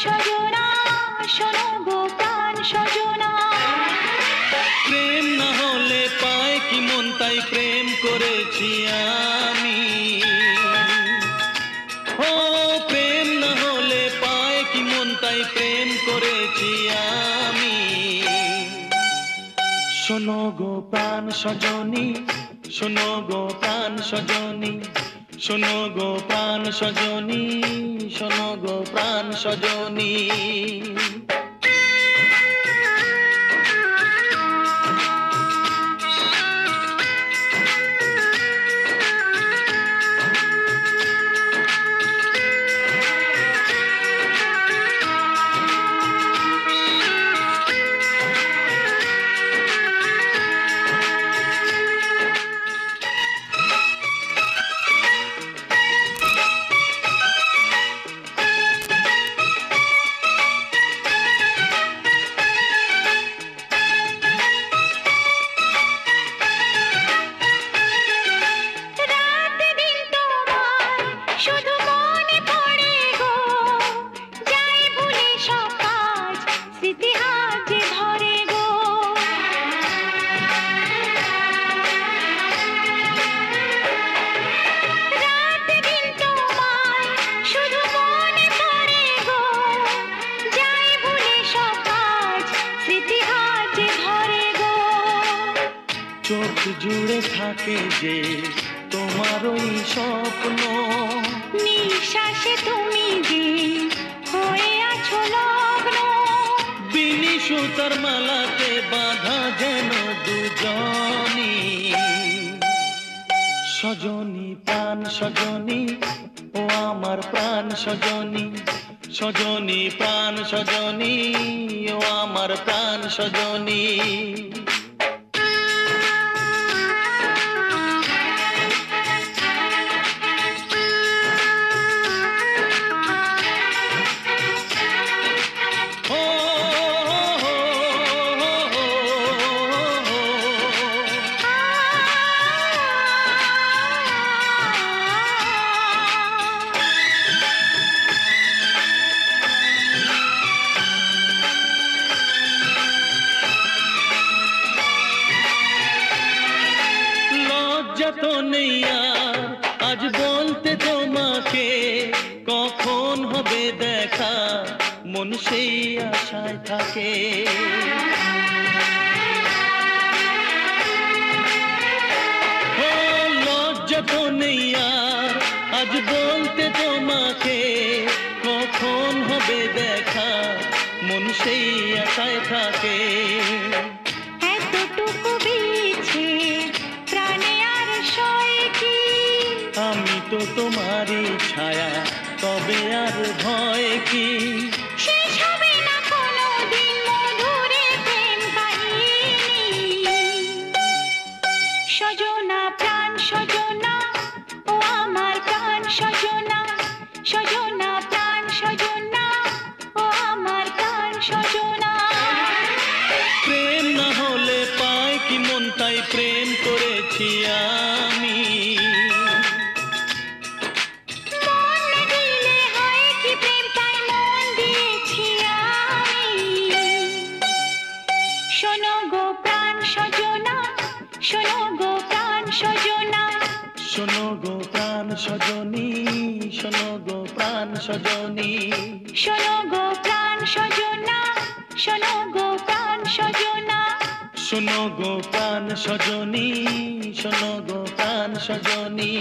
সজনা শোনো গো প্রাণ সজনা। প্রেম না হলে পায় কি মন, তাই প্রেম করেছি আমি। ও প্রেম না হলে পায় কি মন, তাই প্রেম করেছি আমি। শোনো গো প্রাণ সজনী, শোনো গো প্রাণ সজনী, শোনো গো প্রাণ সজনী, শোনো গো প্রাণ সজনী। চোখ জুড়ে থাকে যে তোমার ওই স্বপ্ন, নিঃশ্বাসে তুমি যে হয়ে আছো লগ্ন। বিনি সুতার মালাতে বাঁধা যেন দুজনী। সজনী প্রাণ সজনী, ও আমার প্রাণ সজনী, সজনী প্রাণ সজনী, ও আমার প্রাণ সজনী। তো নেই আর আজ বলতে তোমাকে, কখন হবে দেখা মন সেই আশায় থাকে। ও লজ্জা তো নেই আর আজ বলতে তোমাকে, কখন হবে দেখা মন সেই আশায় থাকে। আমি তো তোমারই ছায়া, তবে আর ভয় কি? শেষ হবে না কোনোদিন মধুরে প্রেম কাহিনী। সজনা প্রাণ সজনা, ও আমার প্রাণ সজনা, সজনা প্রাণ সজনা, ও আমার প্রাণ সজনা। প্রেম না হলে পায় কি মন, তাই প্রেম করেছি আমি। শোনো গো প্রাণ সজনা, শোনো গো প্রাণ সজনা, শোনো গো প্রাণ সজনী, শোনো গো প্রাণ সজনী, শোনো গো প্রাণ সজনা, শোনো গো প্রাণ সজনা, শোনো গো প্রাণ সজনী, শোনো গো প্রাণ সজনী।